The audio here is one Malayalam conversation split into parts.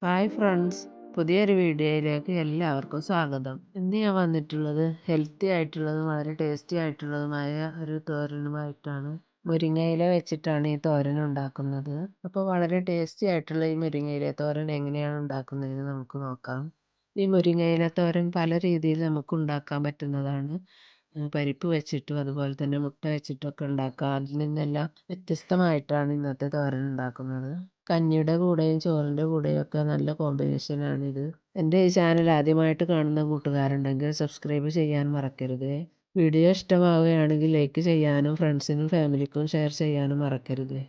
ഹായ് ഫ്രണ്ട്സ്, പുതിയൊരു വീഡിയോയിലേക്ക് എല്ലാവർക്കും സ്വാഗതം. ഇന്ന് ഞാൻ വന്നിട്ടുള്ളത് ഹെൽത്തി ആയിട്ടുള്ളതും വളരെ ടേസ്റ്റി ആയിട്ടുള്ളതുമായ ഒരു തോരനുമായിട്ടാണ്. മുരിങ്ങയില വെച്ചിട്ടാണ് ഈ തോരൻ ഉണ്ടാക്കുന്നത്. അപ്പോൾ വളരെ ടേസ്റ്റി ആയിട്ടുള്ള ഈ മുരിങ്ങയില തോരൻ എങ്ങനെയാണ് ഉണ്ടാക്കുന്നതെന്ന് നമുക്ക് നോക്കാം. ഈ മുരിങ്ങയില തോരൻ പല രീതിയിൽ നമുക്ക് ഉണ്ടാക്കാൻ പറ്റുന്നതാണ്. പരിപ്പ് വെച്ചിട്ടും അതുപോലെ തന്നെ മുട്ട വെച്ചിട്ടൊക്കെ ഉണ്ടാക്കാം. അതിൽ നിന്നെല്ലാം വ്യത്യസ്തമായിട്ടാണ് ഇന്നത്തെ തോരൻ ഉണ്ടാക്കുന്നത്. കഞ്ഞിയുടെ കൂടെയും ചോറിൻ്റെ കൂടെയും ഒക്കെ നല്ല കോമ്പിനേഷനാണിത്. എൻ്റെ ഈ ചാനൽ ആദ്യമായിട്ട് കാണുന്ന കൂട്ടുകാരുണ്ടെങ്കിൽ സബ്സ്ക്രൈബ് ചെയ്യാൻ മറക്കരുത്. വീഡിയോ ഇഷ്ടമാവുകയാണെങ്കിൽ ലൈക്ക് ചെയ്യാനും ഫ്രണ്ട്സിനും ഫാമിലിക്കും ഷെയർ ചെയ്യാനും മറക്കരുത്.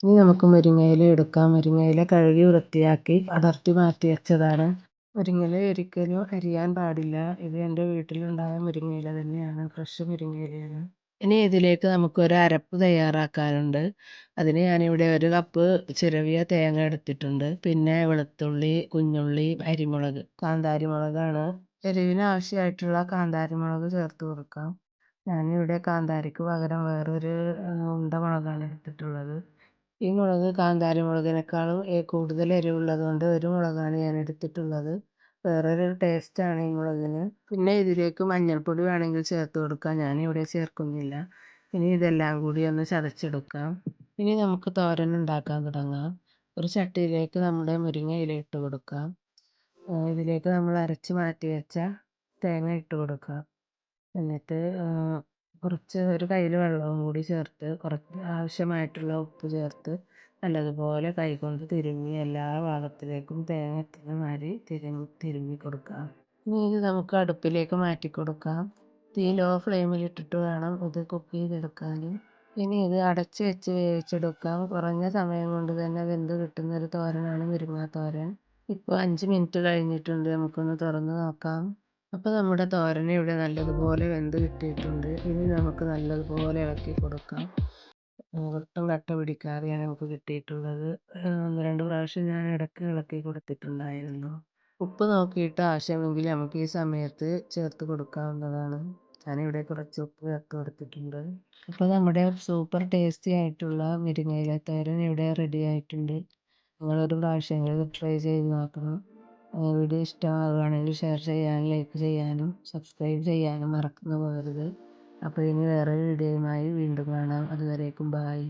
ഇനി നമുക്ക് മുരിങ്ങയില എടുക്കാം. മുരിങ്ങയില കഴുകി വൃത്തിയാക്കി അടർത്തി മാറ്റി വെച്ചതാണ്. മുരിങ്ങയില ഒരിക്കലും അരിയാൻ പാടില്ല. ഇത് എൻ്റെ വീട്ടിലുണ്ടായ മുരിങ്ങയില തന്നെയാണ്, ഫ്രഷ് മുരിങ്ങയിലയാണ്. ഇനി ഇതിലേക്ക് നമുക്കൊരു അരപ്പ് തയ്യാറാക്കാനുണ്ട്. അതിന് ഞാനിവിടെ 1 കപ്പ് ചിരവിയ തേങ്ങ എടുത്തിട്ടുണ്ട്. പിന്നെ വെളുത്തുള്ളി, കുഞ്ഞുള്ളി, അരിമുളക്, കാന്താരി മുളകാണ്. എരിവിന് ആവശ്യമായിട്ടുള്ള കാന്താരി മുളക് ചേർത്ത് കൊടുക്കാം. ഞാനിവിടെ കാന്താരിക്ക് പകരം വേറൊരു ഉണ്ട മുളകാണ് എടുത്തിട്ടുള്ളത്. ഈ മുളക് കാന്താരി മുളകിനേക്കാളും കൂടുതൽ എരിവുള്ളത് കൊണ്ട് ഒരു മുളകാണ് ഞാൻ എടുത്തിട്ടുള്ളത്. വേറൊരു ടേസ്റ്റാണ് ഈ മുളകിന്. പിന്നെ ഇതിലേക്ക് മഞ്ഞൾപ്പൊടി വേണമെങ്കിൽ ചേർത്ത് കൊടുക്കാം. ഞാനിവിടെ ചേർക്കുന്നില്ല. ഇനി ഇതെല്ലാം കൂടി ഒന്ന് ചതച്ചെടുക്കാം. ഇനി നമുക്ക് തോരൻ ഉണ്ടാക്കാൻ തുടങ്ങാം. ഒരു ചട്ടിയിലേക്ക് നമ്മുടെ മുരിങ്ങയില ഇട്ട് കൊടുക്കാം. ഇതിലേക്ക് നമ്മൾ അരച്ച് മാറ്റി വെച്ച തേങ്ങ ഇട്ട് കൊടുക്കാം. എന്നിട്ട് കുറച്ച് ഒരു കയ്യിൽ വെള്ളവും കൂടി ചേർത്ത് കുറച്ച് ആവശ്യമായിട്ടുള്ള ഉപ്പ് ചേർത്ത് നല്ലതുപോലെ കൈകൊണ്ട് തിരുമ്മി എല്ലാ ഭാഗത്തിലേക്കും തേങ്ങ എത്തുന്ന മാതിരി തിരുമ്മി കൊടുക്കാം. ഇനി ഇത് നമുക്ക് അടുപ്പിലേക്ക് മാറ്റി കൊടുക്കാം. തീ ലോ ഫ്ലെയിമിലിട്ടിട്ട് വേണം ഇത് കുക്ക് ചെയ്തെടുക്കാൻ. ഇനി ഇത് അടച്ച് വെച്ച് വേവിച്ചെടുക്കാം. കുറഞ്ഞ സമയം കൊണ്ട് തന്നെ വെന്ത് കിട്ടുന്ന ഒരു തോരനാണ് മുരിങ്ങാത്തോരൻ. ഇപ്പോൾ 5 മിനിറ്റ് കഴിഞ്ഞിട്ടുണ്ട്. നമുക്കൊന്ന് തുറന്ന് നോക്കാം. അപ്പോൾ നമ്മുടെ തോരൻ ഇവിടെ നല്ലതുപോലെ വെന്ത് കിട്ടിയിട്ടുണ്ട്. ഇനി നമുക്ക് നല്ലതുപോലെ ഇളക്കി കൊടുക്കാം. ഒട്ടും കട്ട പിടിക്കാതെയാണ് നമുക്ക് കിട്ടിയിട്ടുള്ളത്. 1-2 പ്രാവശ്യം ഞാൻ ഇടയ്ക്ക് ഇളക്കി കൊടുത്തിട്ടുണ്ടായിരുന്നു. ഉപ്പ് നോക്കിയിട്ട് ആവശ്യമെങ്കിൽ നമുക്ക് ഈ സമയത്ത് ചേർത്ത് കൊടുക്കാവുന്നതാണ്. ഞാനിവിടെ കുറച്ച് ഉപ്പ് ചേർത്ത് കൊടുത്തിട്ടുണ്ട്. അപ്പോൾ നമ്മുടെ സൂപ്പർ ടേസ്റ്റി ആയിട്ടുള്ള മുരിങ്ങയില തോരൻ ഇവിടെ റെഡി ആയിട്ടുണ്ട്. നിങ്ങളൊരു പ്രാവശ്യമെങ്കിലും ട്രൈ ചെയ്ത് നോക്കണം. വീഡിയോ ഇഷ്ടമാവുകയാണെങ്കിൽ ഷെയർ ചെയ്യാനും ലൈക്ക് ചെയ്യാനും സബ്സ്ക്രൈബ് ചെയ്യാനും മറന്നു പോകരുത്. അപ്പോൾ ഇനി വേറൊരു വീഡിയോയുമായി വീണ്ടും കാണാം. അതുവരേക്കും ബായ്.